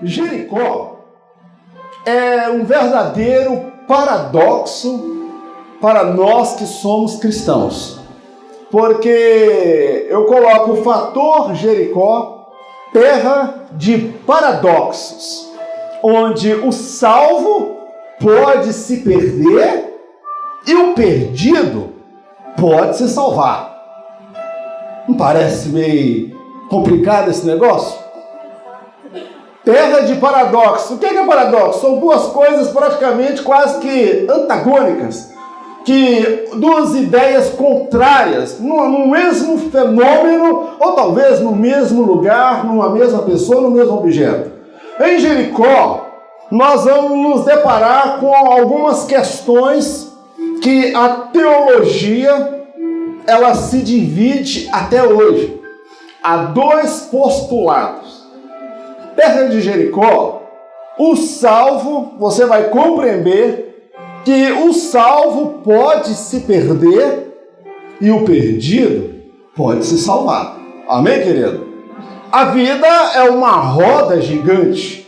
Jericó é um verdadeiro paradoxo para nós que somos cristãos, porque eu coloco o fator Jericó, terra de paradoxos, onde o salvo pode se perder e o perdido pode se salvar. Não parece meio complicado esse negócio? Terra de paradoxo. O que é paradoxo? São duas coisas praticamente quase que antagônicas, que duas ideias contrárias, no mesmo fenômeno, ou talvez no mesmo lugar, numa mesma pessoa, no mesmo objeto. Em Jericó, nós vamos nos deparar com algumas questões que a teologia, ela se divide até hoje. Há dois postulados. Terra de Jericó, o salvo, você vai compreender que o salvo pode se perder e o perdido pode se salvar. Amém, querido? A vida é uma roda gigante.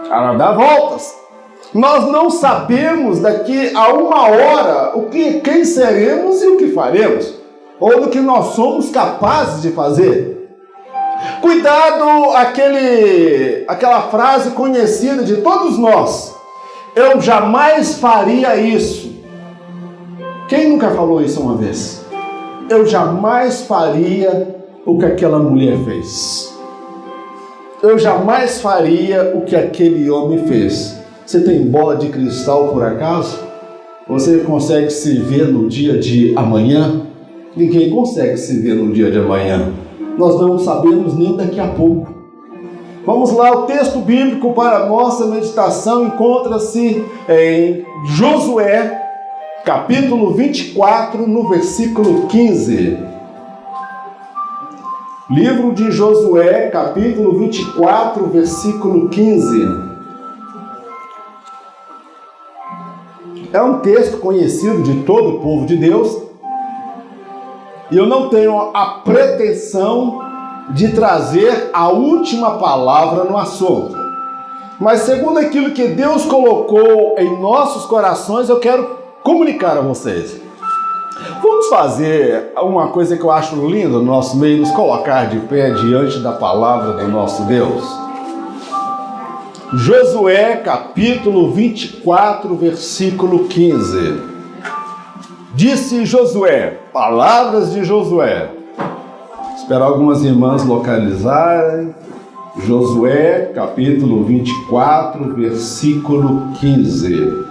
Ela dá voltas. Nós não sabemos daqui a uma hora quem seremos e o que faremos, ou do que nós somos capazes de fazer. Cuidado, aquela frase conhecida de todos nós: eu jamais faria isso. Quem nunca falou isso uma vez? Eu jamais faria o que aquela mulher fez. Eu jamais faria o que aquele homem fez. Você tem bola de cristal por acaso? Você consegue se ver no dia de amanhã? Ninguém consegue se ver no dia de amanhã. Nós não sabemos nem daqui a pouco. Vamos lá, o texto bíblico para a nossa meditação encontra-se em Josué, capítulo 24, no versículo 15. Livro de Josué, capítulo 24, versículo 15. É um texto conhecido de todo o povo de Deus, e eu não tenho a pretensão de trazer a última palavra no assunto. Mas segundo aquilo que Deus colocou em nossos corações, eu quero comunicar a vocês. Vamos fazer uma coisa que eu acho linda no nosso meio, nos colocar de pé diante da palavra do nosso Deus. Josué, capítulo 24, versículo 15. Disse Josué, palavras de Josué. Esperar algumas irmãs localizarem. Josué, capítulo 24, versículo 15.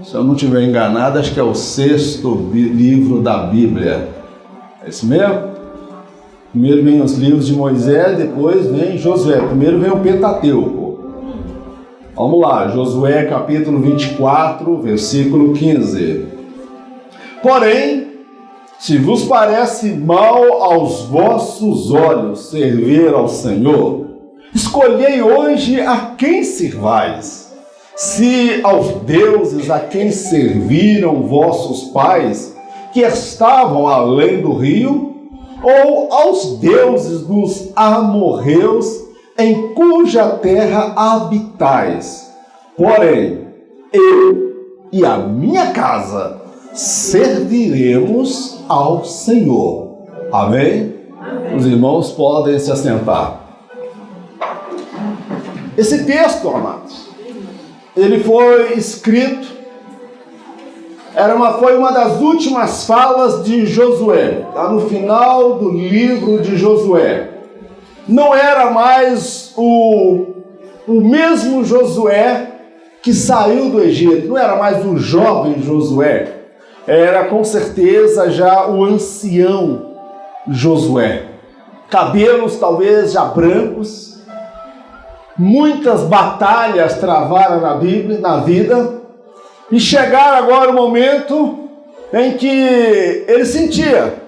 Se eu não estiver enganado, acho que é o 6º livro da Bíblia. É isso mesmo? Primeiro vem os livros de Moisés, depois vem Josué. Primeiro vem o Pentateuco. Vamos lá, Josué, capítulo 24, versículo 15. Porém, se vos parece mal aos vossos olhos servir ao Senhor, escolhei hoje a quem servais. Se aos deuses a quem serviram vossos pais, que estavam além do rio, ou aos deuses dos amorreus, em cuja terra habitais. Porém, eu e a minha casa serviremos ao Senhor. Amém? Amém. Os irmãos podem se assentar. Esse texto, amados, ele foi escrito, foi uma das últimas falas de Josué, está no final do livro de Josué. Não era mais o mesmo Josué que saiu do Egito, não era mais o jovem Josué, era com certeza já o ancião Josué. Cabelos talvez já brancos, muitas batalhas travaram na vida, e chegaram agora o momento em que ele sentia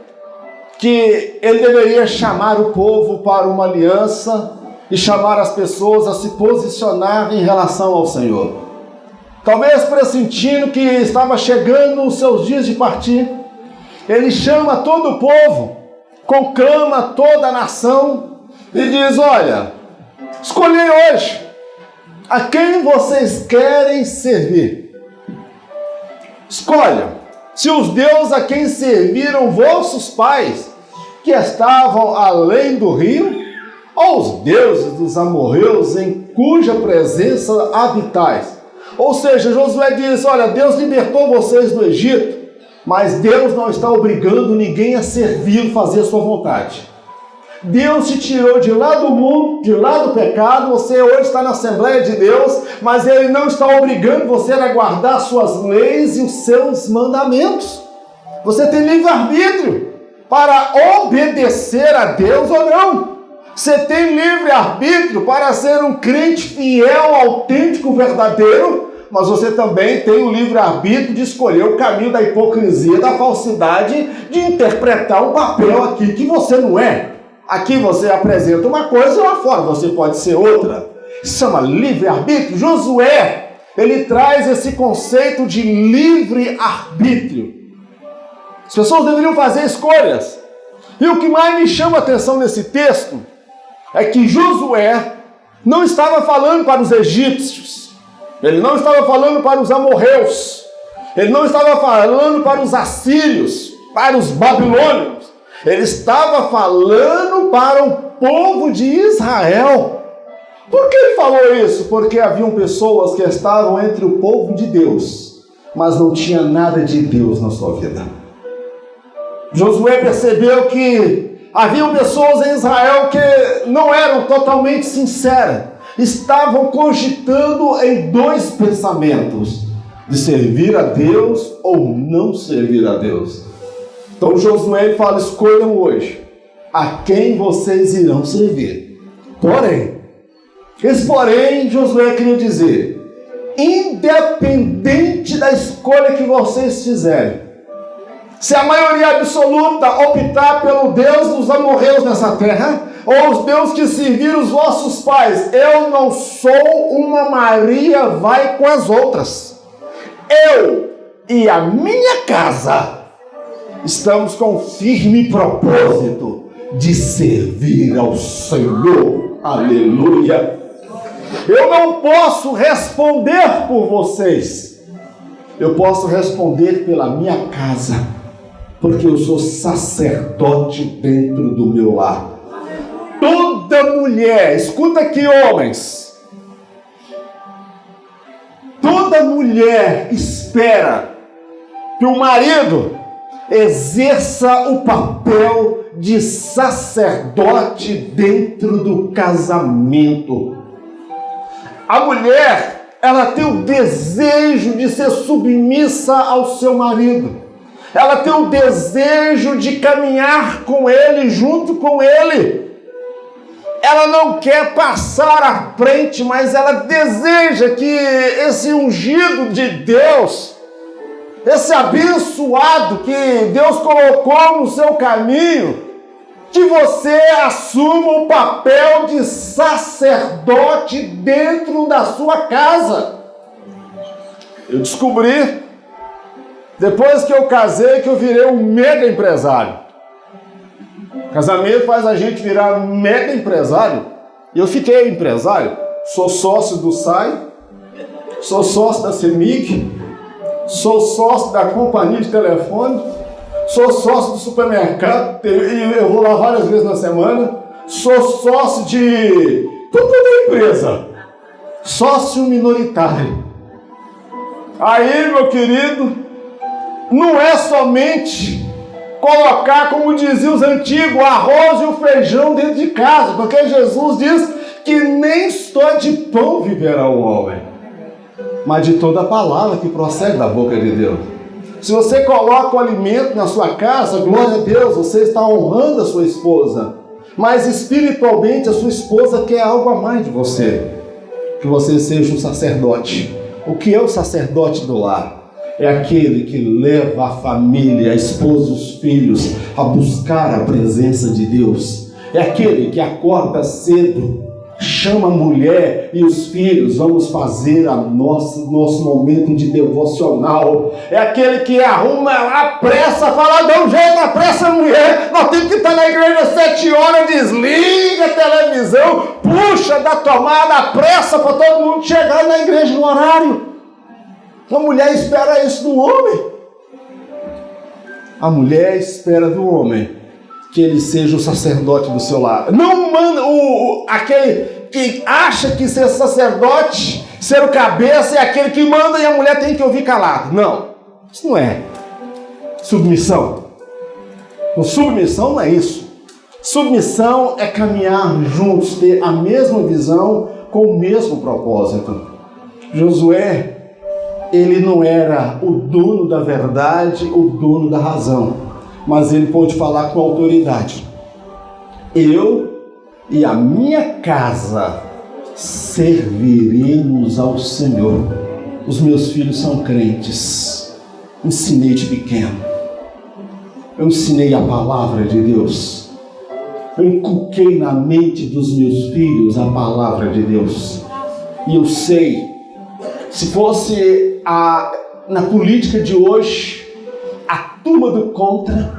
que ele deveria chamar o povo para uma aliança e chamar as pessoas a se posicionar em relação ao Senhor. Talvez pressentindo que estava chegando os seus dias de partir, ele chama todo o povo, conclama toda a nação e diz: olha, escolhi hoje A quem vocês querem servir? Escolham se os deuses a quem serviram vossos pais, que estavam além do rio, ou os deuses dos amorreus em cuja presença habitais. Ou seja, Josué diz, olha, Deus libertou vocês do Egito, mas Deus não está obrigando ninguém a servir, fazer a sua vontade. Deus te tirou de lá do mundo, de lá do pecado, você hoje está na Assembleia de Deus, mas Ele não está obrigando você a guardar suas leis e os seus mandamentos. Você tem livre-arbítrio para obedecer a Deus ou não. Você tem livre-arbítrio para ser um crente fiel, autêntico, verdadeiro, mas você também tem o livre-arbítrio de escolher o caminho da hipocrisia, da falsidade, de interpretar um papel aqui que você não é. Aqui você apresenta uma coisa e lá fora você pode ser outra. Isso chama livre-arbítrio. Josué, ele traz esse conceito de livre-arbítrio. As pessoas deveriam fazer escolhas. E o que mais me chama a atenção nesse texto é que Josué não estava falando para os egípcios, ele não estava falando para os amorreus, ele não estava falando para os assírios, para os babilônios, ele estava falando para o povo de Israel. Por que ele falou isso? Porque haviam pessoas que estavam entre o povo de Deus, mas não tinha nada de Deus na sua vida. Josué percebeu que haviam pessoas em Israel que não eram totalmente sinceras, estavam cogitando em dois pensamentos, de servir a Deus ou não servir a Deus. Então Josué fala, escolham hoje a quem vocês irão servir. Porém, esse porém, Josué queria dizer, independente da escolha que vocês fizerem, se a maioria absoluta optar pelo Deus dos amorreus nessa terra, ou os deuses que serviram os vossos pais, eu não sou uma Maria, vai com as outras. Eu e a minha casa estamos com firme propósito de servir ao Senhor. Aleluia! Eu não posso responder por vocês. Eu posso responder pela minha casa, porque eu sou sacerdote dentro do meu lar. Toda mulher, escuta aqui, homens, toda mulher espera que o marido exerça o papel de sacerdote dentro do casamento. A mulher, ela tem o desejo de ser submissa ao seu marido. Ela tem o desejo de caminhar com ele, junto com ele. Ela não quer passar à frente, mas ela deseja que esse ungido de Deus, esse abençoado que Deus colocou no seu caminho, que você assuma o papel de sacerdote dentro da sua casa. Eu descobri, depois que eu casei, que eu virei um mega empresário. Casamento faz a gente virar mega empresário. E eu fiquei empresário. Sou sócio do SAI, sou sócio da CEMIG, sou sócio da companhia de telefone, sou sócio do supermercado, e eu vou lá várias vezes na semana, sou sócio de toda a empresa, sócio minoritário. Aí, meu querido, não é somente colocar, como diziam os antigos, o arroz e o feijão dentro de casa, porque Jesus diz que nem só de pão viverá o homem, mas de toda a palavra que procede da boca de Deus. Se você coloca o alimento na sua casa, glória a Deus, você está honrando a sua esposa, mas espiritualmente a sua esposa quer algo a mais de você, que você seja um sacerdote. O que é o sacerdote do lar? É aquele que leva a família, a esposa e os filhos a buscar a presença de Deus. É aquele que acorda cedo, chama a mulher e os filhos, vamos fazer nosso momento de devocional. É aquele que arruma a pressa, fala, dá um jeito, a pressa, mulher, nós temos que estar na igreja às 7 horas, desliga a televisão, puxa da tomada, a pressa para todo mundo chegar na igreja no horário. A mulher espera isso do homem. A mulher espera do homem que ele seja o sacerdote do seu lar. Não manda aquele que acha que ser sacerdote, ser o cabeça, é aquele que manda e a mulher tem que ouvir calado. Não, isso não é submissão. Submissão não é isso. Submissão é caminhar juntos, ter a mesma visão com o mesmo propósito. Josué, ele não era o dono da verdade, o dono da razão, mas ele pôde falar com autoridade. Eu e a minha casa serviremos ao Senhor. Os meus filhos são crentes. Ensinei de pequeno. Eu ensinei a palavra de Deus. Eu inculquei na mente dos meus filhos a palavra de Deus. E eu sei, se fosse na política de hoje, a turma do contra,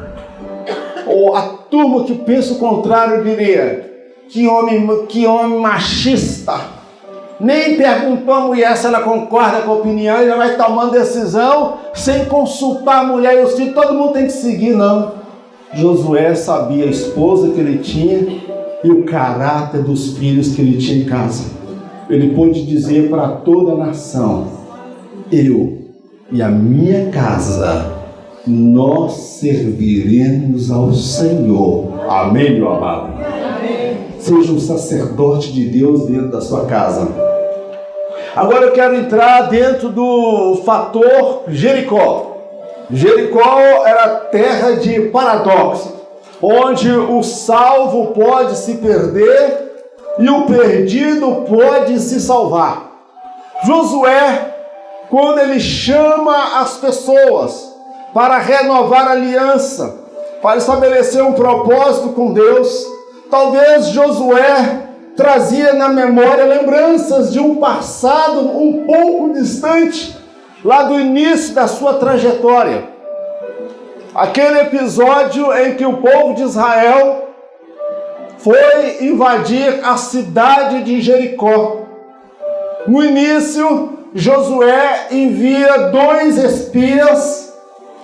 ou a turma que pensa o contrário, diria, que homem machista, nem perguntou a mulher se ela concorda com a opinião, e já vai tomando decisão, sem consultar a mulher e os filhos, todo mundo tem que seguir, não. Josué sabia a esposa que ele tinha e o caráter dos filhos que ele tinha em casa. Ele pôde dizer para toda a nação, eu e a minha casa, nós serviremos ao Senhor. Amém, meu amado? Amém. Seja um sacerdote de Deus dentro da sua casa. Agora eu quero entrar dentro do fator Jericó. Jericó era terra de paradoxo, onde o salvo pode se perder e o perdido pode se salvar. Josué, quando ele chama as pessoas para renovar a aliança, para estabelecer um propósito com Deus, talvez Josué trazia na memória lembranças de um passado um pouco distante, lá do início da sua trajetória. Aquele episódio em que o povo de Israel foi invadir a cidade de Jericó. No início, Josué envia 2 espias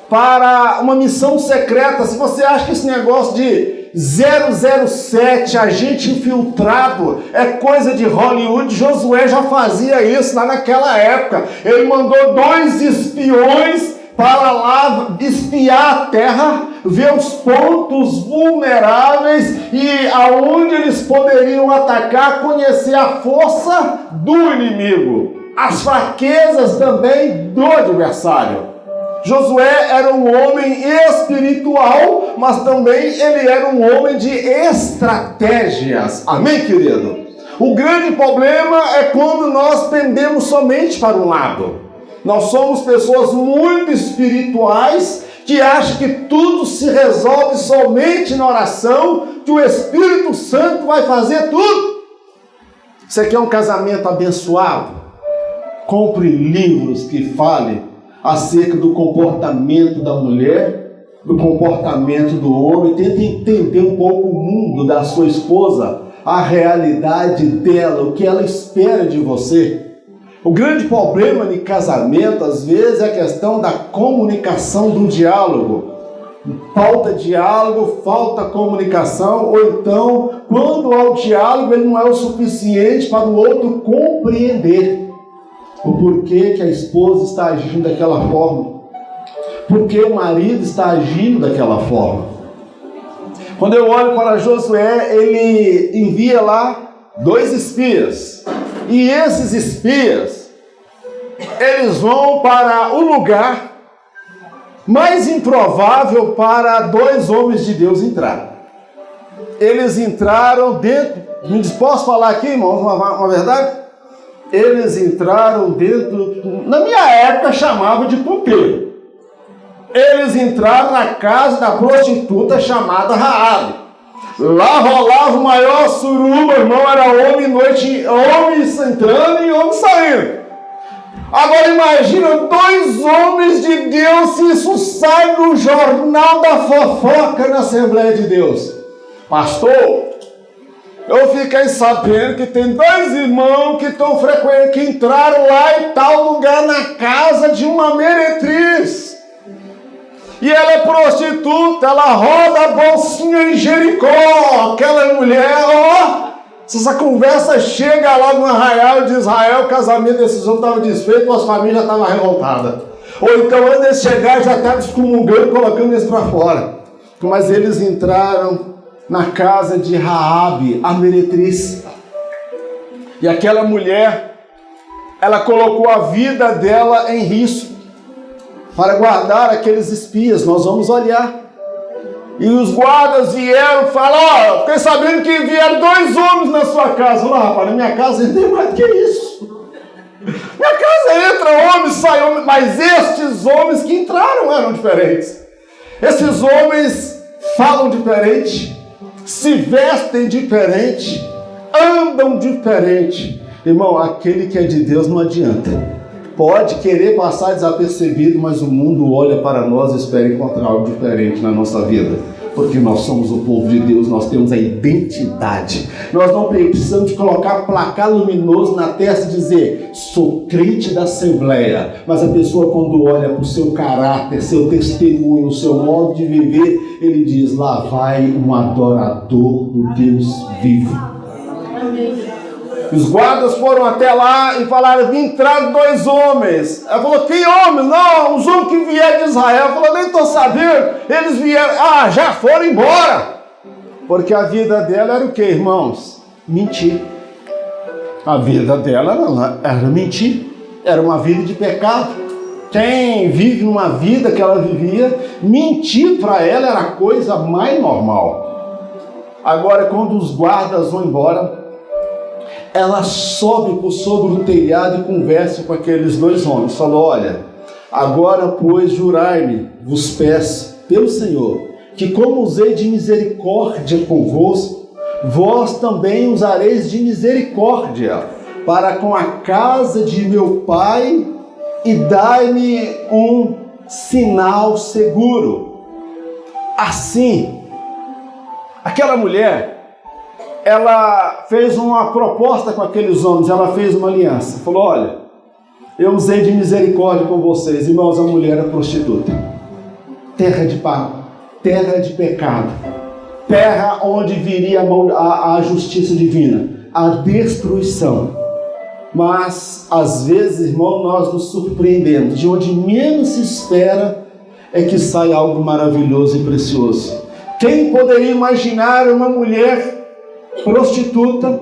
para uma missão secreta. Se você acha que esse negócio de 007, agente infiltrado, é coisa de Hollywood, Josué já fazia isso lá naquela época. Ele mandou 2 espiões para lá espiar a terra, ver os pontos vulneráveis e aonde eles poderiam atacar, conhecer a força do inimigo, as fraquezas também do adversário. Josué era um homem espiritual, mas também ele era um homem de estratégias. Amém, querido? O grande problema é quando nós pendemos somente para um lado. Nós somos pessoas muito espirituais que acham que tudo se resolve somente na oração, que o Espírito Santo vai fazer tudo. Você quer um casamento abençoado? Compre livros que falem acerca do comportamento da mulher, do comportamento do homem. Tente entender um pouco o mundo da sua esposa, a realidade dela, o que ela espera de você. O grande problema de casamento, às vezes, é a questão da comunicação, do diálogo. Falta diálogo, falta comunicação, ou então, quando há o diálogo, ele não é o suficiente para o outro compreender o porquê que a esposa está agindo daquela forma, porque o marido está agindo daquela forma. Quando eu olho para Josué, ele envia lá 2 espias, e esses espias, eles vão para o lugar mais improvável para 2 homens de Deus entrar. Eles entraram dentro, posso falar aqui, irmãos, uma verdade? Eles entraram dentro, na minha época chamava de puteiro. Eles entraram na casa da prostituta chamada Raabe. Lá rolava o maior suruba, irmão, era homem noite, homens entrando e homens saindo. Agora imagina 2 homens de Deus, se isso sai no jornal da fofoca na Assembleia de Deus. Pastor, eu fiquei sabendo que tem 2 irmãos que estão frequentando, que entraram lá em tal lugar na casa de uma meretriz. E ela é prostituta, ela roda a bolsinha em Jericó. Aquela mulher, ó, se essa conversa chega lá no arraial de Israel, o casamento desses homens estava desfeito, as famílias estavam revoltadas. Ou então, antes de chegar, já estava excomungando e colocando eles para fora. Mas eles entraram na casa de Raabe, a meretriz. E aquela mulher, ela colocou a vida dela em risco para guardar aqueles espias. Nós vamos olhar. E os guardas vieram e falaram, ó, fiquei sabendo que vieram 2 homens na sua casa. Lá, rapaz, na minha casa não tem mais do que isso. Minha casa entra homem, sai homem, mas estes homens que entraram eram diferentes. Esses homens falam diferente, se vestem diferente, andam diferente. Irmão, aquele que é de Deus não adianta. Pode querer passar desapercebido, mas o mundo olha para nós e espera encontrar algo diferente na nossa vida. Porque nós somos o povo de Deus, nós temos a identidade. Nós não precisamos de colocar placar luminoso na testa e dizer, sou crente da Assembleia. Mas a pessoa, quando olha para o seu caráter, seu testemunho, o seu modo de viver, ele diz, lá vai um adorador do Deus vivo. Os guardas foram até lá e falaram, entraram 2 homens. Ela falou, que homens? Não, os homens que vieram de Israel. Ela falou, nem estou sabendo. Eles vieram, já foram embora. Porque a vida dela era o que, irmãos? Mentir. A vida dela era mentir. Era uma vida de pecado. Quem vive uma vida que ela vivia, mentir para ela era a coisa mais normal. Agora, quando os guardas vão embora, ela sobe por sobre o telhado e conversa com aqueles 2 homens. Falou, olha, agora, pois, jurai-me, vos peço, pelo Senhor, que como usei de misericórdia convosco, vós também usareis de misericórdia para com a casa de meu pai e dai-me um sinal seguro. Assim, aquela mulher, ela fez uma proposta com aqueles homens, ela fez uma aliança. Falou, olha, eu usei de misericórdia com vocês. Irmãos, a mulher era prostituta. Terra de pecado. Terra onde viria a justiça divina, a destruição. Mas, às vezes, irmão, nós nos surpreendemos. De onde menos se espera é que sai algo maravilhoso e precioso. Quem poderia imaginar uma mulher prostituta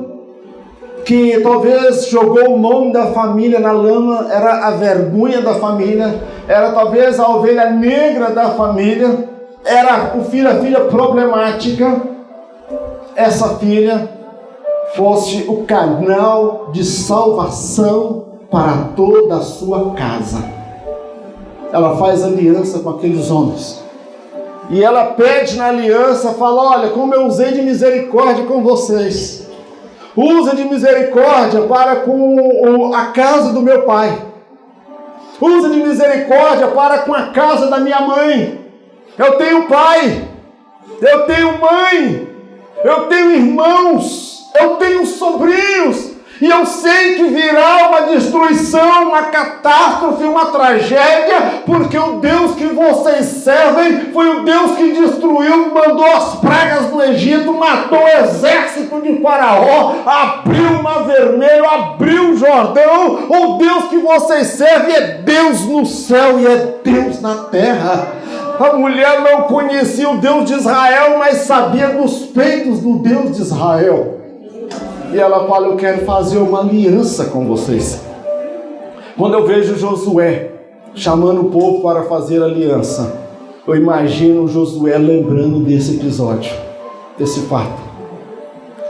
que talvez jogou o nome da família na lama, era a vergonha da família, era talvez a ovelha negra da família, era a filha problemática. Essa filha fosse o canal de salvação para toda a sua casa. Ela faz aliança com aqueles homens. E ela pede na aliança, fala, olha, como eu usei de misericórdia com vocês, usa de misericórdia para com a casa do meu pai, usa de misericórdia para com a casa da minha mãe. Eu tenho pai, eu tenho mãe, eu tenho irmãos, eu tenho sobrinhos, e eu sei que virá uma destruição, uma catástrofe, uma tragédia, porque o Deus que vocês servem foi o Deus que destruiu, mandou as pragas no Egito, matou o exército de Faraó, abriu o Mar Vermelho, abriu o Jordão. O Deus que vocês servem é Deus no céu e é Deus na terra. A mulher não conhecia o Deus de Israel, mas sabia dos feitos do Deus de Israel. E ela fala, eu quero fazer uma aliança com vocês. Quando eu vejo Josué chamando o povo para fazer aliança, eu imagino Josué lembrando desse episódio, desse fato.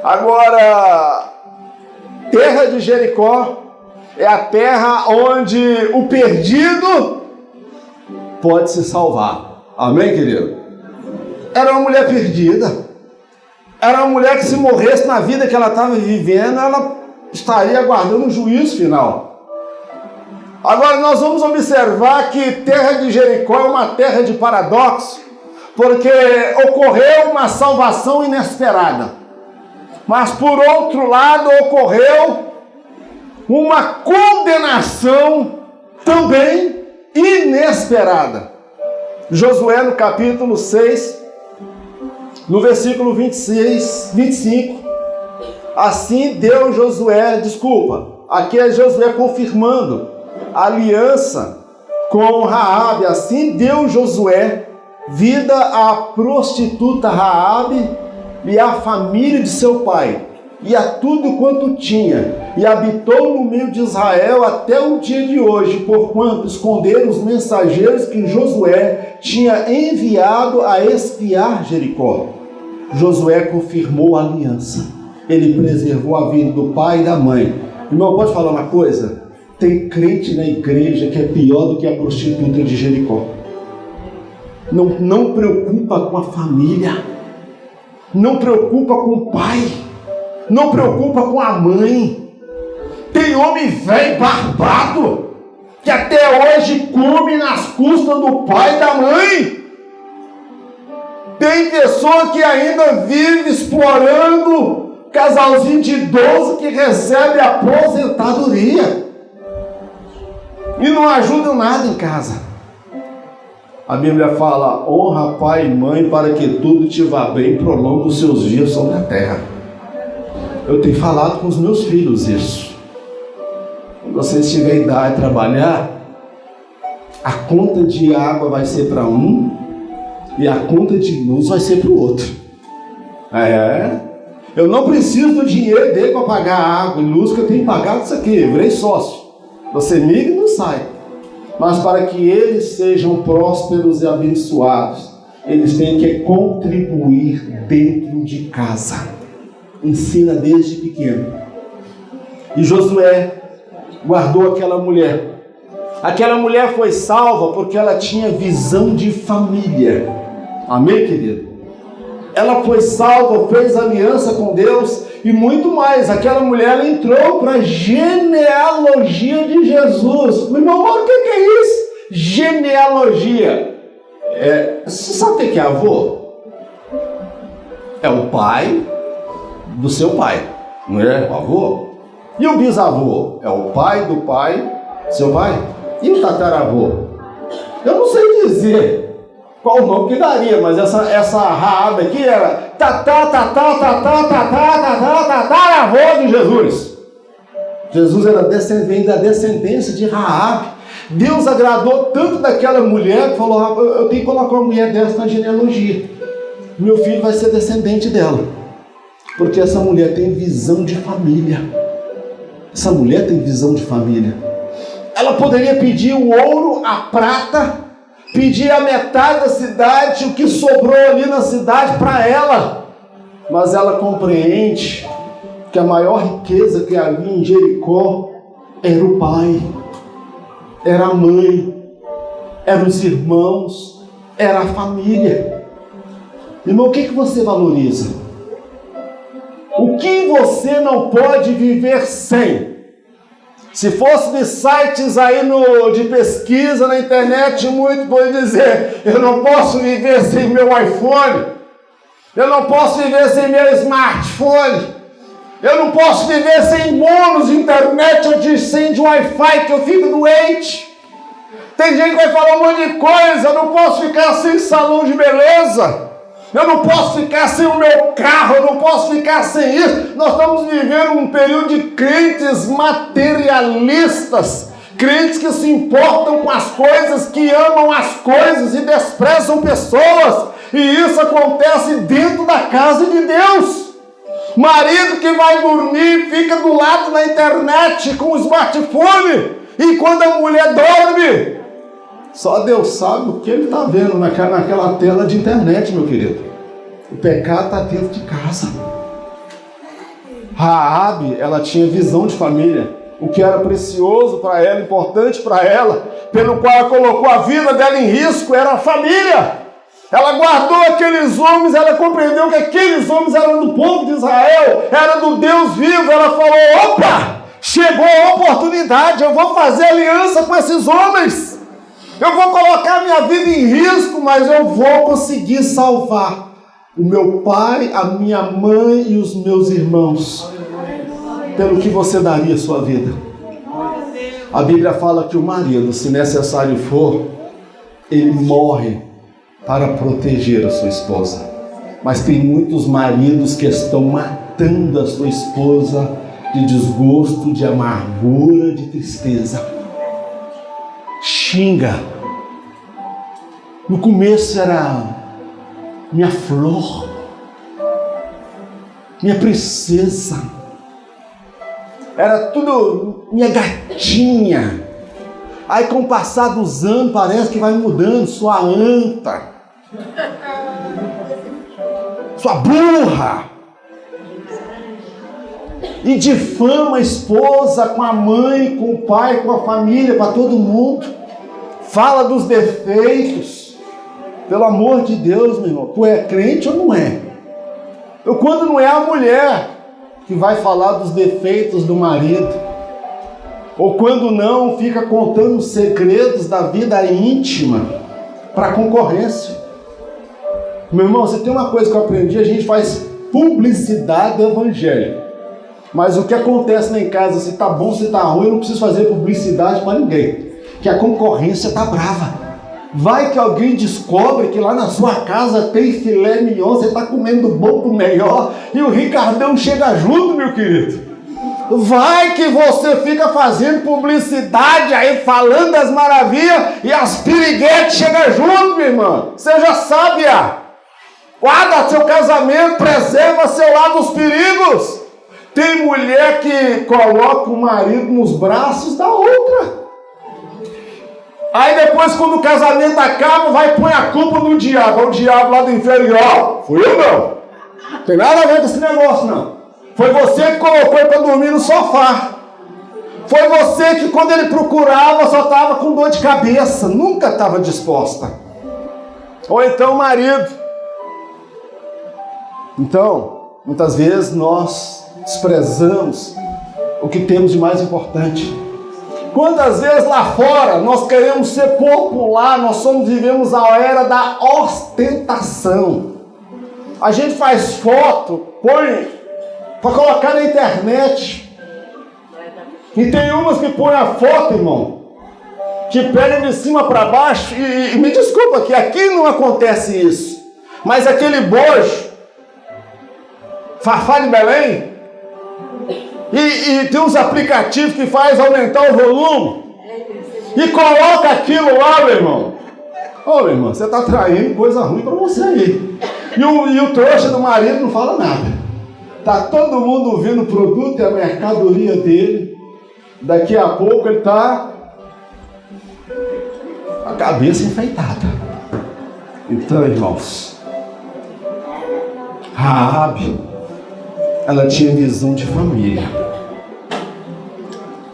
Agora, terra de Jericó é a terra onde o perdido pode se salvar. Amém, querido? Era uma mulher perdida. Era uma mulher que, se morresse na vida que ela estava vivendo, ela estaria aguardando o juízo final. Agora nós vamos observar que terra de Jericó é uma terra de paradoxo, porque ocorreu uma salvação inesperada. Mas por outro lado ocorreu uma condenação também inesperada. Josué, no capítulo 6, no versículo 25, assim deu Josué, aqui é Josué confirmando a aliança com Raabe. Assim deu Josué vida à prostituta Raabe e à família de seu pai, e a tudo quanto tinha, e habitou no meio de Israel até o dia de hoje, porquanto esconderam os mensageiros que Josué tinha enviado a espiar Jericó. Josué confirmou a aliança, ele preservou a vida do pai e da mãe. Irmão, pode falar uma coisa? Tem crente na igreja que é pior do que a prostituta de Jericó. Não preocupa com a família, não preocupa com o pai, não preocupa com a mãe. Tem homem velho barbado que até hoje come nas custas do pai e da mãe. Tem pessoa que ainda vive explorando casalzinho de idoso que recebe aposentadoria e não ajuda nada em casa. A Bíblia fala: honra pai e mãe para que tudo te vá bem, prolonga os seus dias sobre a terra. Eu tenho falado com os meus filhos isso. Quando vocês tiverem idade de trabalhar, a conta de água vai ser para um e a conta de luz vai ser para o outro. Eu não preciso do dinheiro dele para pagar água e luz, que eu tenho pagado isso aqui. Eu virei sócio. Você migra e não sai. Mas para que eles sejam prósperos e abençoados, eles têm que contribuir dentro de casa. Ensina desde pequeno. E Josué guardou aquela mulher. Aquela mulher foi salva porque ela tinha visão de família. Amém, querido? Ela foi salva, fez aliança com Deus e muito mais. Aquela mulher, ela entrou para a genealogia de Jesus. Meu irmão, o que é isso? Genealogia. Você sabe o que é avô? É o pai do seu pai, não é? O avô. E o bisavô? É o pai do pai, seu pai. E o tataravô? Eu não sei dizer qual o nome que daria, mas essa Raabe aqui era tataravô de Jesus. Jesus era descendente da descendência de Raabe. Deus agradou tanto daquela mulher que falou: eu tenho que colocar uma mulher dessa na genealogia. Meu filho vai ser descendente dela. Porque essa mulher tem visão de família. Essa mulher tem visão de família. Ela poderia pedir o ouro, a prata, pedir a metade da cidade, o que sobrou ali na cidade para ela. Mas ela compreende que a maior riqueza que havia em Jericó era o pai, era a mãe, eram os irmãos, era a família. Irmão, o que você valoriza? O que você não pode viver sem? Se fosse de sites aí de pesquisa na internet, muito pode dizer: eu não posso viver sem meu iPhone, eu não posso viver sem meu smartphone, eu não posso viver sem bônus de internet ou sem de Wi-Fi, que eu fico doente. Tem gente que vai falar um monte de coisa: eu não posso ficar sem salão de beleza, eu não posso ficar sem o meu carro, eu não posso ficar sem isso. Nós estamos vivendo um período de crentes materialistas, crentes que se importam com as coisas, que amam as coisas e desprezam pessoas. E isso acontece dentro da casa de Deus. Marido que vai dormir fica do lado na internet com o smartphone, e quando a mulher dorme, só Deus sabe o que ele está vendo naquela tela de internet, meu querido. O pecado está dentro de casa. Raabe, ela tinha visão de família. O que era precioso para ela, importante para ela, pelo qual ela colocou a vida dela em risco, era a família. Ela guardou aqueles homens, ela compreendeu que aqueles homens eram do povo de Israel, era do Deus vivo. Ela falou: opa, chegou a oportunidade, eu vou fazer aliança com esses homens. Eu vou colocar minha vida em risco, mas eu vou conseguir salvar o meu pai, a minha mãe e os meus irmãos. Pelo que você daria a sua vida? A Bíblia fala que o marido, se necessário for, ele morre para proteger a sua esposa. Mas tem muitos maridos que estão matando a sua esposa de desgosto, de amargura, de tristeza. Xinga. No começo era minha flor, minha princesa, era tudo minha gatinha. Aí com o passar dos anos parece que vai mudando, sua anta, sua burra. E difama a esposa com a mãe, com o pai, com a família, para todo mundo. Fala dos defeitos. Pelo amor de Deus, meu irmão, tu é crente ou não é? Quando não é a mulher que vai falar dos defeitos do marido, ou quando não, fica contando os segredos da vida íntima para a concorrência. Meu irmão, você tem uma coisa que eu aprendi: a gente faz publicidade do evangelho. Mas o que acontece lá em casa, se tá bom, se tá ruim, eu não preciso fazer publicidade para ninguém, que a concorrência tá brava. Vai que alguém descobre que lá na sua casa tem filé mignon, você tá comendo bom do melhor, e o Ricardão chega junto, meu querido. Vai que você fica fazendo publicidade aí, falando das maravilhas, e as piriguetes chegam junto, minha irmã. Seja sábia. Guarda seu casamento, preserva seu lado dos perigos. Tem mulher que coloca o marido nos braços da outra. Aí depois, quando o casamento acaba, vai e põe a culpa no diabo. É o diabo lá do inferno. Ó, fui eu não. Não tem nada a ver com esse negócio, não. Foi você que colocou ele para dormir no sofá. Foi você que, quando ele procurava, só estava com dor de cabeça. Nunca estava disposta. Ou então o marido. Então, muitas vezes nós desprezamos o que temos de mais importante. Quantas vezes lá fora nós queremos ser popular, vivemos a era da ostentação. A gente faz foto, põe para colocar na internet. E tem umas que põem a foto, irmão, que pegam de cima para baixo, e me desculpa que aqui não acontece isso, mas aquele bojo, Fafá de Belém, e tem uns aplicativos que faz aumentar o volume e coloca aquilo lá, meu irmão. Ô, meu irmão, você está traindo coisa ruim para você aí. E o trouxa do marido não fala nada. Tá todo mundo vendo o produto e a mercadoria dele. Daqui a pouco ele tá com a cabeça enfeitada. Então, irmãos, Raabe, ela tinha visão de família.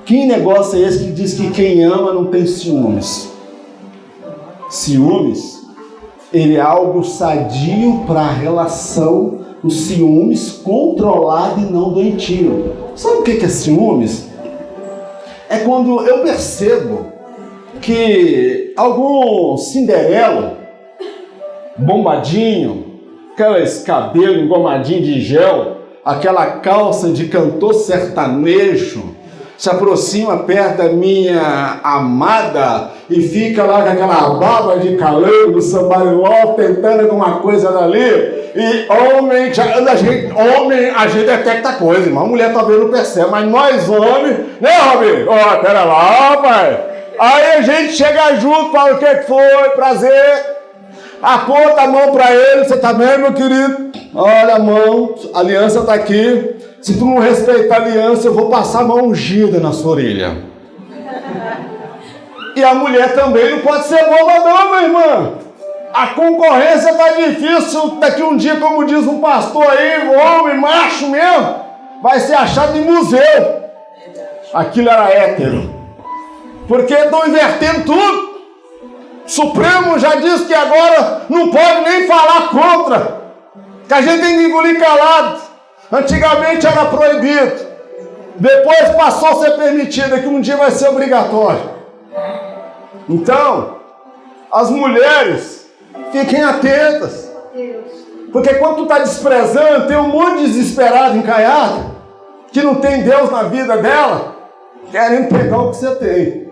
Que negócio é esse que diz que quem ama não tem ciúmes? Ciúmes, ele é algo sadio para a relação, o ciúmes controlado e não doentio. Sabe o que é ciúmes? É quando eu percebo que algum Cinderela, bombadinho, aqueles cabelos engomadinhos de gel, aquela calça de cantor sertanejo, se aproxima perto da minha amada e fica lá com aquela barba de calango do sambariló, tentando alguma coisa dali. E homem, a gente detecta coisa, irmão. A mulher talvez não percebe, mas nós homens, né, Robin? Ó, pera lá, rapaz. Aí a gente chega junto, fala: o que foi, prazer. Aponta a mão para ele: você tá bem, meu querido? Olha a mão, a aliança está aqui. Se tu não respeitar a aliança, eu vou passar a mão ungida na sua orelha. E a mulher também não pode ser boba não, minha irmã. A concorrência está difícil. Daqui um dia, como diz um pastor aí, homem, macho mesmo, vai ser achado em museu. Aquilo era hétero. Porque estão invertendo tudo. O Supremo já disse que agora não pode nem falar contra, que a gente tem que engolir calado. Antigamente era proibido, depois passou a ser permitido, que um dia vai ser obrigatório. Então, as mulheres, fiquem atentas, porque quando tu está desprezando, tem um monte de desesperado encaiado, que não tem Deus na vida dela, querendo pegar o que você tem.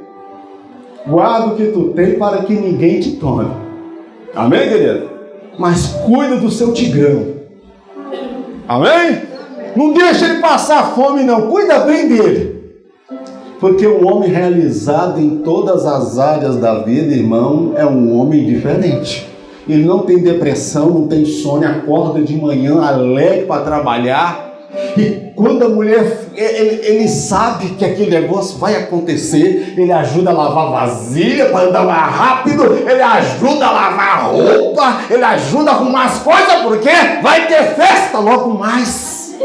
Guarda o que tu tem para que ninguém te tome. Amém, querido? Mas cuida do seu tigrão. Amém? Não deixa ele passar fome, não. Cuida bem dele. Porque um homem realizado em todas as áreas da vida, irmão, é um homem diferente. Ele não tem depressão, não tem sono, acorda de manhã alegre para trabalhar. E quando a mulher, ele sabe que aquele negócio vai acontecer, ele ajuda a lavar vasilha para andar mais rápido, ele ajuda a lavar roupa, ele ajuda a arrumar as coisas, porque vai ter festa logo mais.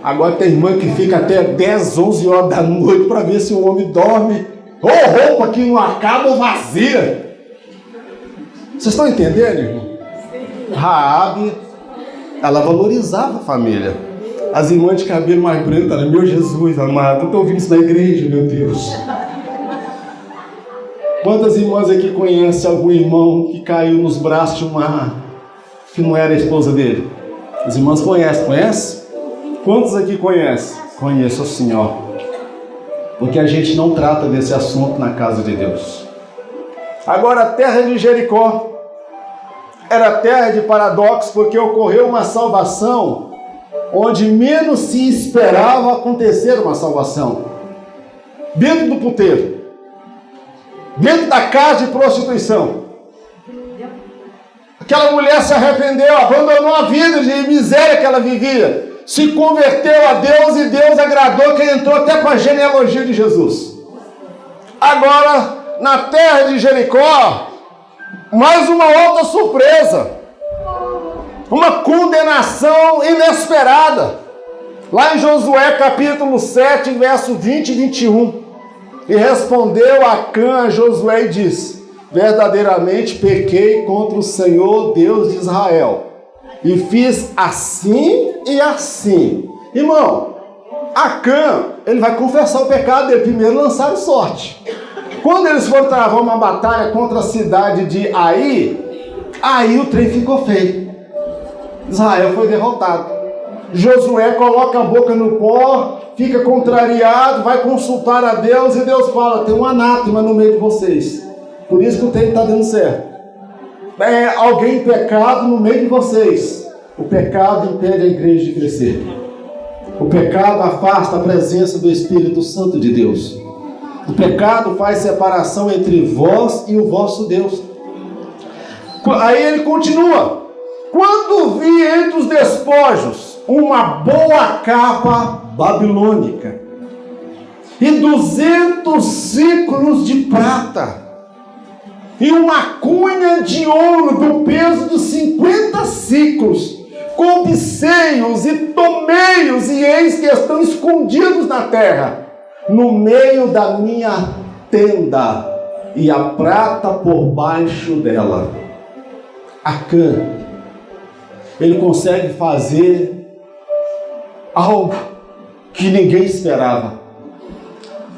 Agora tem irmã que fica até 10, 11 horas da noite para ver se o homem dorme, ou roupa que não acaba ou vazia. Vocês estão entendendo, irmão? Raabe, ela valorizava a família. As irmãs de cabelo mais branco, ela, meu Jesus amado, eu estou ouvindo isso na igreja, meu Deus. Quantas irmãs aqui conhecem algum irmão que caiu nos braços de uma que não era a esposa dele? As irmãs conhecem? Quantos aqui conhecem? Conheço, Senhor. Porque a gente não trata desse assunto na casa de Deus. Agora, a terra de Jericó era terra de paradoxos, porque ocorreu uma salvação onde menos se esperava acontecer uma salvação. Dentro do puteiro, dentro da casa de prostituição. Aquela mulher se arrependeu, abandonou a vida de miséria que ela vivia, se converteu a Deus e Deus agradou, que entrou até com a genealogia de Jesus. Agora, na terra de Jericó, mais uma outra surpresa, uma condenação inesperada. Lá em Josué capítulo 7, verso 20 e 21. E respondeu Acã a Josué e disse: verdadeiramente pequei contra o Senhor Deus de Israel, e fiz assim e assim. Irmão, Acã, ele vai confessar o pecado dele. Primeiro lançaram sorte. Quando eles foram travar uma batalha contra a cidade de aí o trem ficou feio. Israel foi derrotado. Josué coloca a boca no pó, fica contrariado, vai consultar a Deus e Deus fala: tem um anátema no meio de vocês. Por isso que o trem está dando certo. É alguém em pecado no meio de vocês. O pecado impede a igreja de crescer. O pecado afasta a presença do Espírito Santo de Deus. O pecado faz separação entre vós e o vosso Deus. Aí ele continua: quando vi entre os despojos uma boa capa babilônica e 200 ciclos de prata e uma cunha de ouro do peso de 50 ciclos, cobicei-os e tomei-os, e eis que estão escondidos na terra, no meio da minha tenda, e a prata por baixo dela. Acã, ele consegue fazer algo que ninguém esperava.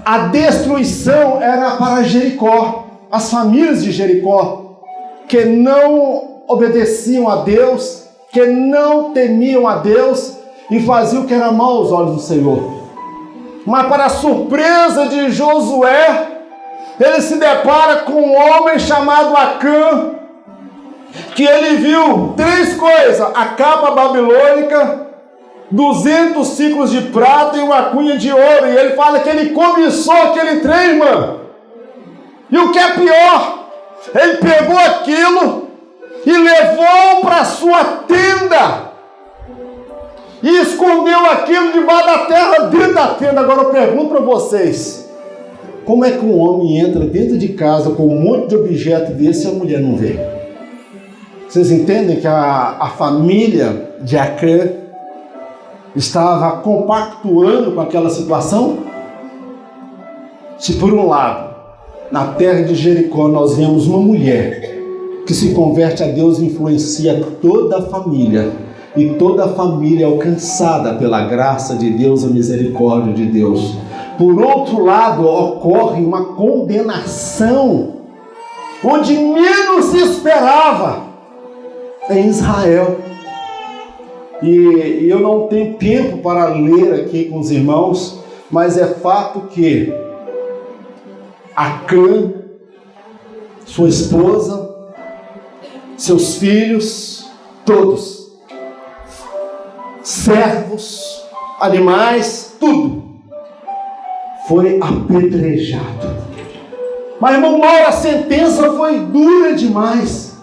A destruição era para Jericó, as famílias de Jericó, que não obedeciam a Deus, que não temiam a Deus e faziam o que era mal aos olhos do Senhor. Mas para a surpresa de Josué, ele se depara com um homem chamado Acã, que ele viu 3 coisas: a capa babilônica, 200 ciclos de prata e uma cunha de ouro. E ele fala que ele cobiçou aquele trem, irmão. E o que é pior, ele pegou aquilo e levou para a sua tenda e escondeu aquilo debaixo da terra, dentro da tenda. Agora eu pergunto para vocês: como é que um homem entra dentro de casa com um monte de objeto desse e a mulher não vê? Vocês entendem que a família de Acã estava compactuando com aquela situação? Se por um lado na terra de Jericó, nós vemos uma mulher que se converte a Deus e influencia toda a família. E toda a família é alcançada pela graça de Deus, a misericórdia de Deus. Por outro lado, ocorre uma condenação, onde menos se esperava, em Israel. E eu não tenho tempo para ler aqui com os irmãos, mas é fato que Acã, sua esposa, seus filhos, todos, servos, animais, tudo, foi apedrejado. Mas, irmão Mauro, a sentença foi dura demais.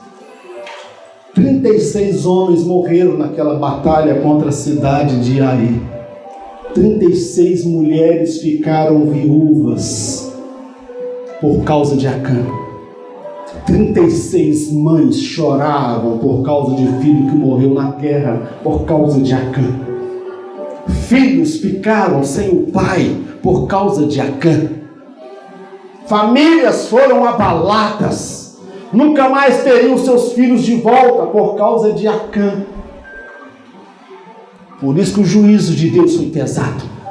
36 homens morreram naquela batalha contra a cidade de Ai. 36 mulheres ficaram viúvas por causa de Acã. 36 mães choravam por causa de filho que morreu na guerra por causa de Acã. Filhos ficaram sem o pai por causa de Acã. Famílias foram abaladas, nunca mais teriam seus filhos de volta por causa de Acã. Por isso que o juízo de Deus foi pesado.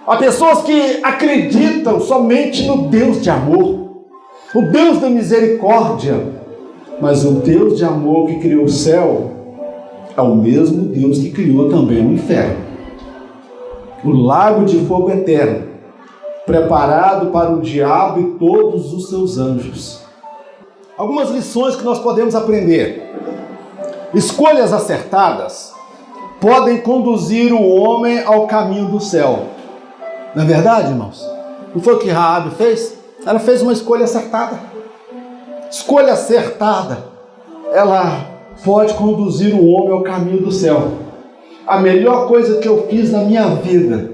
Há pessoas que acreditam somente no Deus de amor, o Deus da misericórdia, mas o Deus de amor que criou o céu é o mesmo Deus que criou também o inferno, o lago de fogo eterno, preparado para o diabo e todos os seus anjos. Algumas lições que nós podemos aprender. Escolhas acertadas podem conduzir o homem ao caminho do céu. Não é verdade, irmãos? Não foi o que Raabe fez? Ela fez uma escolha acertada. Escolha acertada, ela pode conduzir o homem ao caminho do céu. A melhor coisa que eu fiz na minha vida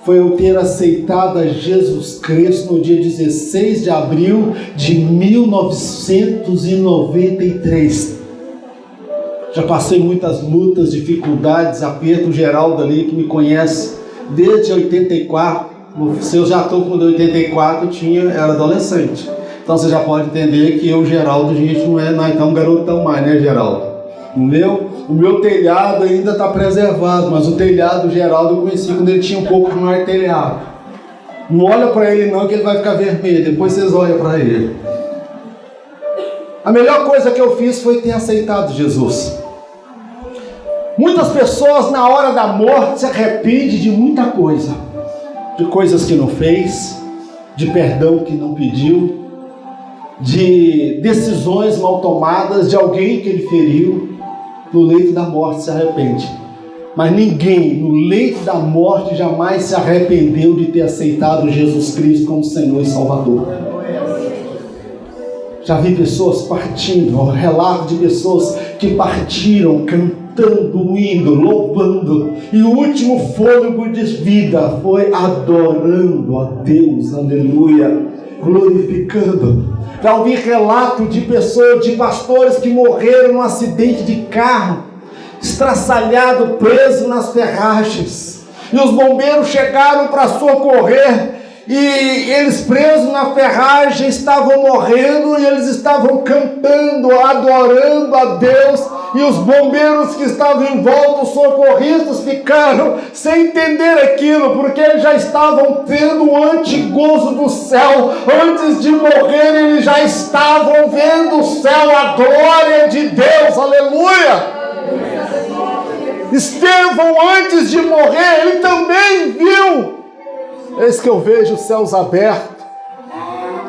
foi eu ter aceitado a Jesus Cristo no dia 16 de abril de 1993. Já passei muitas lutas, dificuldades, aperto. Geraldo ali que me conhece desde 84. Se eu já estou com 84, era adolescente. Então você já pode entender que eu, Geraldo, a gente não é um garotão mais, né, Geraldo? O meu telhado ainda está preservado, mas o telhado do Geraldo eu conheci quando ele tinha um pouco mais de telhado. Não olha para ele não, que ele vai ficar vermelho, depois vocês olham para ele. A melhor coisa que eu fiz foi ter aceitado Jesus. Muitas pessoas na hora da morte se arrependem de muita coisa. De coisas que não fez, de perdão que não pediu, de decisões mal tomadas, de alguém que ele feriu. No leito da morte se arrepende. Mas ninguém no leito da morte jamais se arrependeu de ter aceitado Jesus Cristo como Senhor e Salvador. Já vi pessoas partindo, relato de pessoas que partiram cantando, indo, louvando, e o último fôlego de vida foi adorando a Deus, aleluia, glorificando. Já ouvi relato de pessoas, de pastores que morreram num acidente de carro, estraçalhado, preso nas ferragens, e os bombeiros chegaram para socorrer, e eles presos na ferragem estavam morrendo, e eles estavam cantando, adorando a Deus, e os bombeiros que estavam em volta, os socorristas, ficaram sem entender aquilo, porque eles já estavam tendo o antigozo do céu. Antes de morrer, eles já estavam vendo o céu, a glória de Deus, aleluia. Estevão, antes de morrer, ele também viu. Eis que eu vejo os céus abertos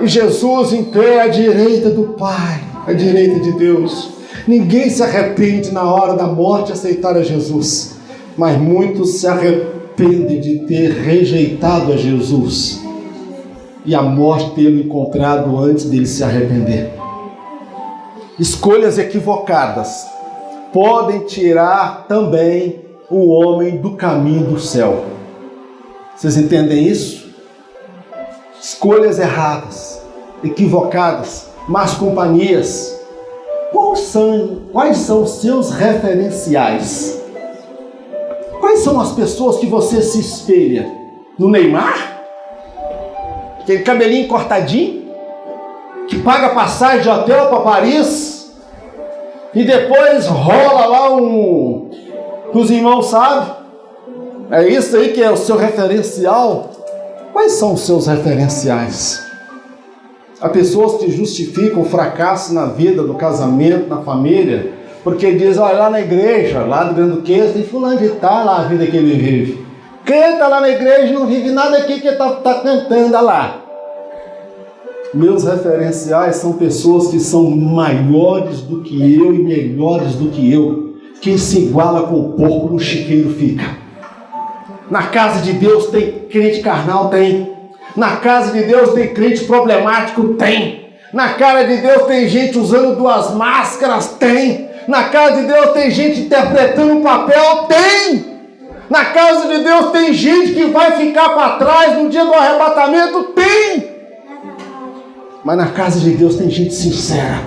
e Jesus em pé à direita do Pai, à direita de Deus. Ninguém se arrepende na hora da morte de aceitar a Jesus, mas muitos se arrependem de ter rejeitado a Jesus e a morte tê-lo encontrado antes dele se arrepender. Escolhas equivocadas podem tirar também o homem do caminho do céu. Vocês entendem isso? Escolhas erradas, equivocadas, más companhias. Quais são os seus referenciais? Quais são as pessoas que você se espelha? No Neymar? Aquele cabelinho cortadinho? que paga passagem de hotel para Paris e depois rola lá que os irmãos sabem? É isso aí que é o seu referencial? Quais são os seus referenciais? Há pessoas que justificam o fracasso na vida, no casamento, na família, porque dizem, olha, lá na igreja, lá do Grande Duquesa, tem fulano de tal lá a vida que ele vive. Canta lá na igreja e não vive nada aqui que está cantando lá. Meus referenciais são pessoas que são maiores do que eu e melhores do que eu. Quem se iguala com o porco no chiqueiro fica. Na casa de Deus tem crente carnal? Tem. Na casa de Deus tem crente problemático? Tem. Na casa de Deus tem gente usando 2 máscaras? Tem. Na casa de Deus tem gente interpretando um papel? Tem. Na casa de Deus tem gente que vai ficar para trás no dia do arrebatamento? Tem. Mas na casa de Deus tem gente sincera.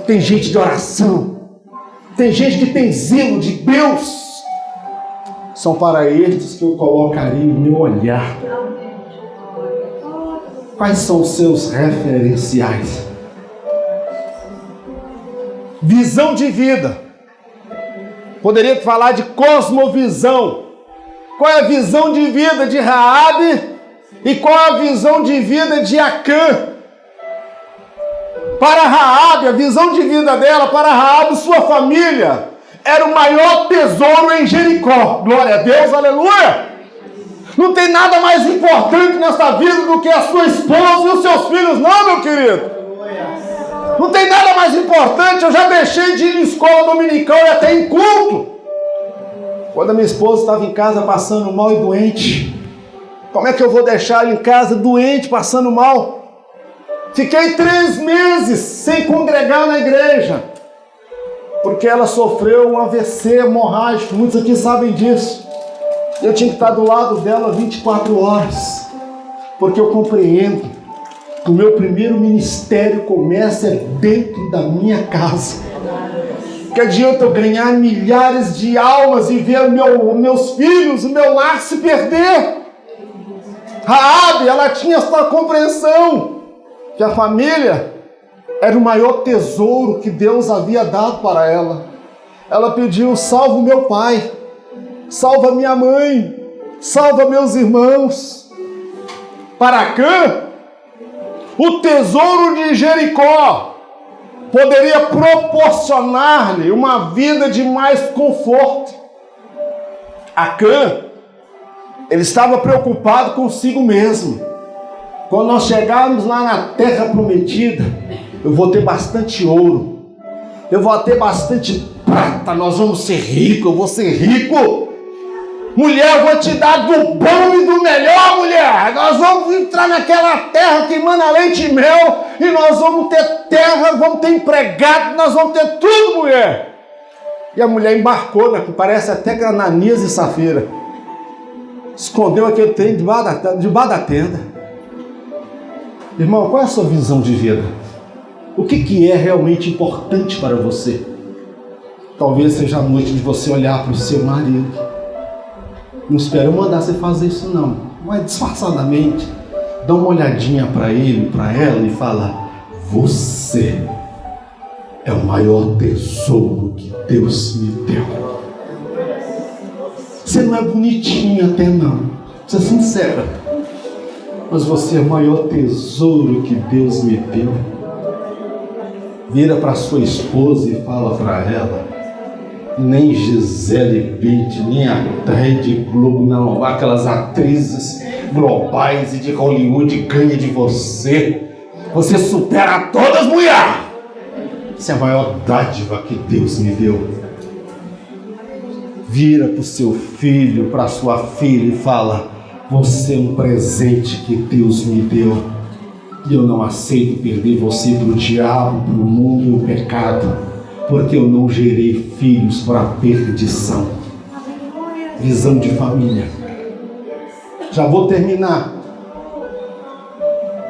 Tem gente de oração. Tem gente que tem zelo de Deus. São para estes que eu colocaria o meu olhar. Quais são os seus referenciais? Visão de vida. Poderia falar de cosmovisão. Qual é a visão de vida de Raabe e qual é a visão de vida de Acã? Para Raabe, a visão de vida dela, para Raabe, sua família, era o maior tesouro em Jericó. Glória a Deus, aleluia! Não tem nada mais importante nessa vida do que a sua esposa e os seus filhos, não, meu querido. Não tem nada mais importante. Eu já deixei de ir em escola dominical e até em culto. Quando a minha esposa estava em casa passando mal e doente, como é que eu vou deixar ela em casa doente, passando mal? Fiquei 3 meses sem congregar na igreja, porque ela sofreu um AVC hemorrágico. Muitos aqui sabem disso. Eu tinha que estar do lado dela 24 horas, porque eu compreendo que o meu primeiro ministério começa dentro da minha casa. Que adianta eu ganhar milhares de almas e ver meus filhos, o meu lar se perder? Raabe, ela tinha essa compreensão que a família era o maior tesouro que Deus havia dado para ela. Ela pediu, salva o meu pai, salva minha mãe, salva meus irmãos. Para Acã, o tesouro de Jericó poderia proporcionar-lhe uma vida de mais conforto. Acã, ele estava preocupado consigo mesmo. Quando nós chegarmos lá na terra prometida, eu vou ter bastante ouro, eu vou ter bastante prata, nós vamos ser ricos, eu vou ser rico. Mulher, eu vou te dar do bom e do melhor, mulher. Nós vamos entrar naquela terra que emana leite e mel, e nós vamos ter terra, vamos ter empregado, nós vamos ter tudo, mulher. E a mulher embarcou, né? Parece até que Ananias e Safira. Escondeu aquele trem debaixo da tenda. Irmão, qual é a sua visão de vida? O que é realmente importante para você? Talvez seja a noite de você olhar para o seu marido. Não espero eu mandar você fazer isso não. Mas disfarçadamente, dá uma olhadinha para ele, para ela e fala: você é o maior tesouro que Deus me deu. Você não é bonitinho até não, você é sincera, mas você é o maior tesouro que Deus me deu. Vira para sua esposa e fala para ela: nem Gisele Bündchen, nem a Rede Globo, não, aquelas atrizes globais e de Hollywood ganha de você. Você supera todas, mulher. Essa é a maior dádiva que Deus me deu. Vira para o seu filho, para a sua filha e fala: você é um presente que Deus me deu. E eu não aceito perder você para o diabo, para o mundo e o pecado, porque eu não gerei filhos para a perdição. Visão de família. Já vou terminar.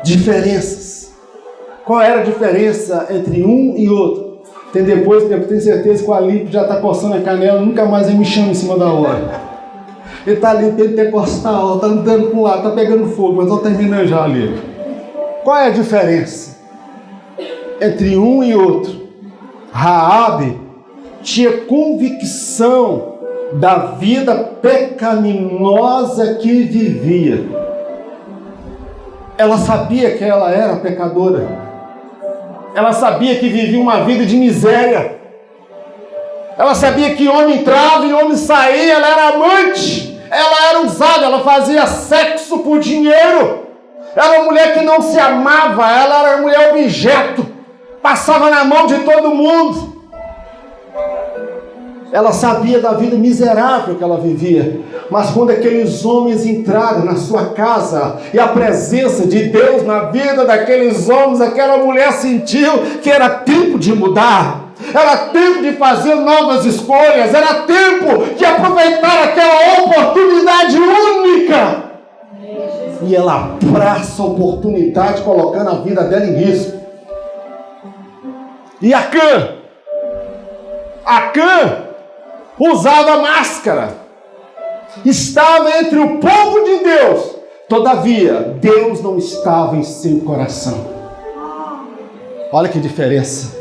Diferenças. Qual era a diferença entre um e outro? Tem depois, eu tenho certeza que o Alípio já está coçando a canela, nunca mais ele me chama em cima da hora. Ele está ali pentecostal, está andando para um lado, está pegando fogo, mas estou terminando já, Alípio. Qual é a diferença? entre um e outro. Raabe tinha convicção da vida pecaminosa que vivia. Ela sabia que ela era pecadora. Ela sabia que vivia uma vida de miséria. Ela sabia que homem entrava e homem saía. Ela era amante. Ela era usada. Ela fazia sexo por dinheiro. Era uma mulher que não se amava. Ela era uma mulher objeto. Passava na mão de todo mundo. Ela sabia da vida miserável que ela vivia. Mas quando aqueles homens entraram na sua casa e a presença de Deus na vida daqueles homens, aquela mulher sentiu que era tempo de mudar. Era tempo de fazer novas escolhas. Era tempo de aproveitar aquela oportunidade única. E ela abraça a oportunidade, colocando a vida dela em risco. E Acã usava máscara. Estava entre o povo de Deus. Todavia, Deus não estava em seu coração. Olha que diferença.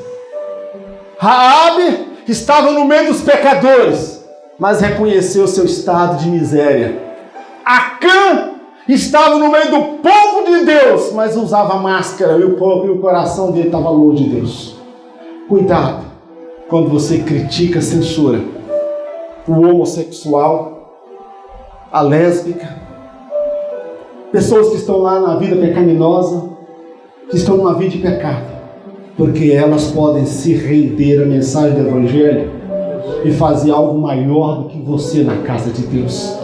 Raabe estava no meio dos pecadores, mas reconheceu seu estado de miséria. Acã estava no meio do povo de Deus, mas usava máscara e o coração dele estava longe de Deus. Cuidado quando você critica, censura o homossexual, a lésbica, pessoas que estão lá na vida pecaminosa, que estão numa vida de pecado, porque elas podem se render à mensagem do Evangelho e fazer algo maior do que você na casa de Deus.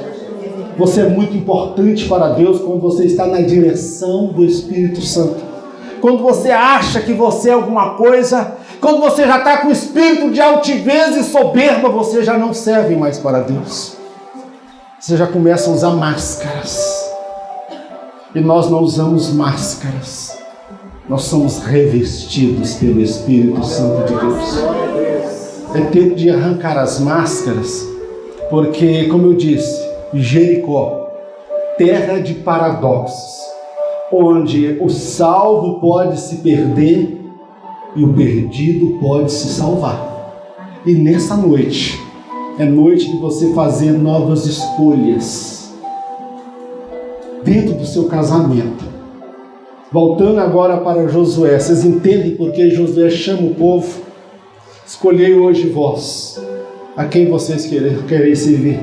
Você é muito importante para Deus quando você está na direção do Espírito Santo. Quando você acha que você é alguma coisa, quando você já está com espírito de altivez e soberba, você já não serve mais para Deus. Você já começa a usar máscaras. E nós não usamos máscaras. Nós somos revestidos pelo Espírito Santo de Deus. É tempo de arrancar as máscaras, porque, como eu disse, Jericó, terra de paradoxos, onde o salvo pode se perder e o perdido pode se salvar. E nessa noite, é noite de você fazer novas escolhas dentro do seu casamento. Voltando agora para Josué, vocês entendem por que Josué chama o povo? Escolhei hoje vós, a quem vocês querem servir.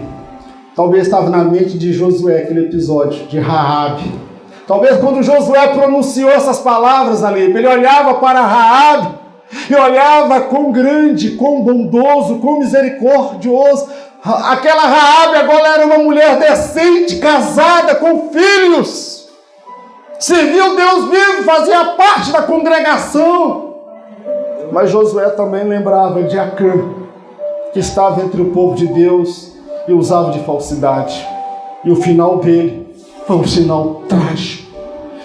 Talvez estava na mente de Josué aquele episódio de Raabe. Talvez quando Josué pronunciou essas palavras ali, ele olhava para Raabe e olhava quão grande, quão bondoso, quão misericordioso. Aquela Raabe agora era uma mulher decente, casada, com filhos. Serviu Deus vivo, fazia parte da congregação. Mas Josué também lembrava de Acã, que estava entre o povo de Deus e usava de falsidade. E o final dele foi um sinal trágico.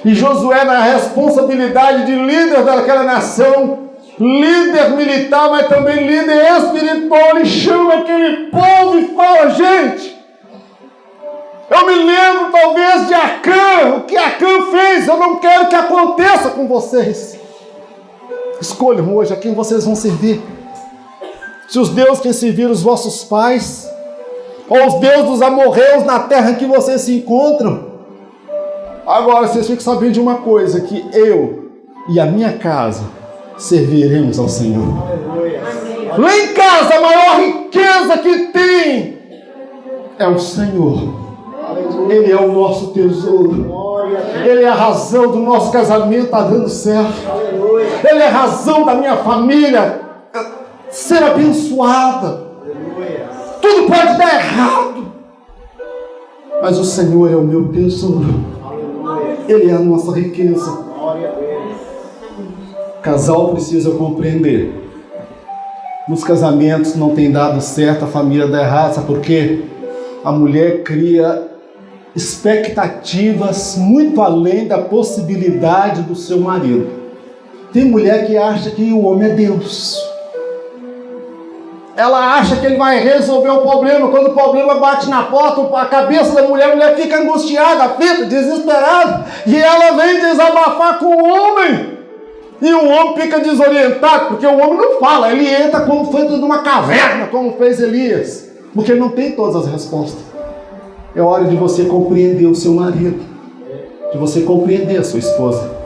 E Josué, na responsabilidade de líder daquela nação, líder militar, mas também líder espiritual, ele chama aquele povo e fala: gente, eu me lembro talvez de Acã, o que Acã fez, eu não quero que aconteça com vocês. Escolham hoje a quem vocês vão servir. Se os deuses que serviram os vossos pais, ou os deuses dos amorreus na terra em que vocês se encontram. Agora vocês ficam sabendo de uma coisa, que eu e a minha casa serviremos ao Senhor. Lá em casa a maior riqueza que tem é o Senhor. Ele é o nosso tesouro. Ele é a razão do nosso casamento estar dando certo. Ele é a razão da minha família ser abençoada. Tudo pode dar errado, mas o Senhor é o meu tesouro. Ele é a nossa riqueza. O casal precisa compreender. Nos casamentos não tem dado certo, a família dá errado. Sabe por quê? A mulher cria expectativas muito além da possibilidade do seu marido. Tem mulher que acha que o homem é Deus. Ela acha que ele vai resolver o problema. Quando o problema bate na porta, a cabeça da mulher, a mulher fica angustiada, aflita, desesperada. E ela vem desabafar com o homem. E o homem fica desorientado, porque o homem não fala, ele entra como foi dentro de uma caverna, como fez Elias, porque ele não tem todas as respostas. É hora de você compreender o seu marido, de você compreender a sua esposa.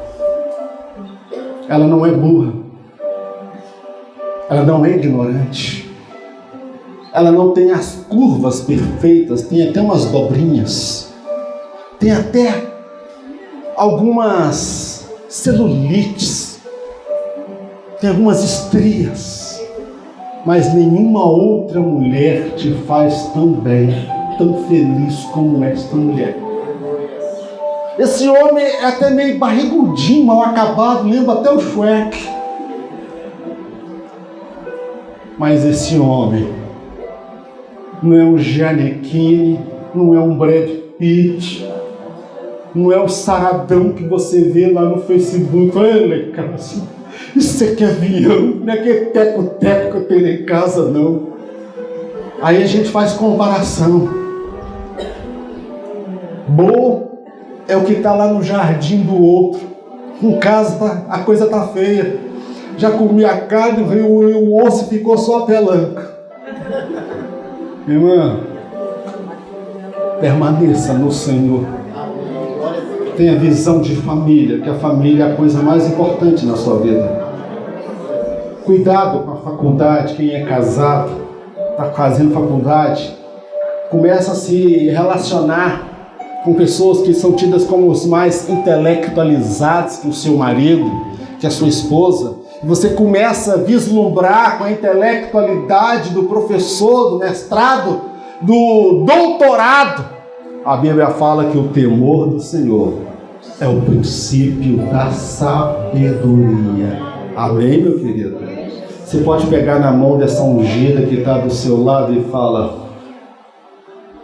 Ela não é burra, ela não é ignorante, ela não tem as curvas perfeitas, tem até umas dobrinhas, tem até algumas celulites, tem algumas estrias, mas nenhuma outra mulher te faz tão bem, tão feliz como esta mulher. Esse homem é até meio barrigudinho, mal acabado, lembra até o Shrek. Mas esse homem não é um Gianecchini, não é um Brad Pitt, não é o saradão que você vê lá no Facebook. Olha, cara, isso aqui é avião, não é aquele teco-teco que eu tenho em casa, não. Aí a gente faz comparação. Bom é o que está lá no jardim do outro. Em casa a coisa está feia. Já comi a carne e o osso ficou só a pelanca. Irmã, permaneça no Senhor. Tenha visão de família, que a família é a coisa mais importante na sua vida. Cuidado com a faculdade, quem é casado, está fazendo faculdade, começa a se relacionar com pessoas que são tidas como os mais intelectualizados que o seu marido, que a sua esposa, e você começa a vislumbrar com a intelectualidade do professor, do mestrado, do doutorado. A Bíblia fala que o temor do Senhor é o princípio da sabedoria. Amém, meu querido? Você pode pegar na mão dessa ungida que está do seu lado e fala: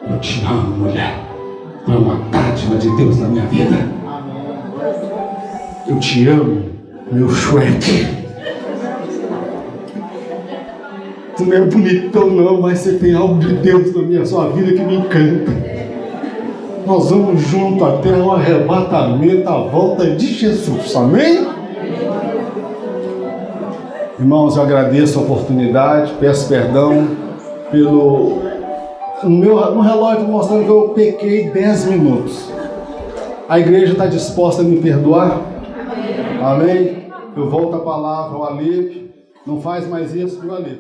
eu te amo, mulher. É uma dádiva de Deus na minha vida. Eu te amo, meu Shrek. Tu não é bonitão não, mas você tem algo de Deus na sua vida que me encanta. Nós vamos junto até o arrebatamento, a volta de Jesus. Amém? Irmãos, eu agradeço a oportunidade, peço perdão pelo... No relógio mostrando que eu pequei 10 minutos. A igreja está disposta a me perdoar? Amém? Eu volto a palavra ao Alípio. Não faz mais isso, meu Alípio.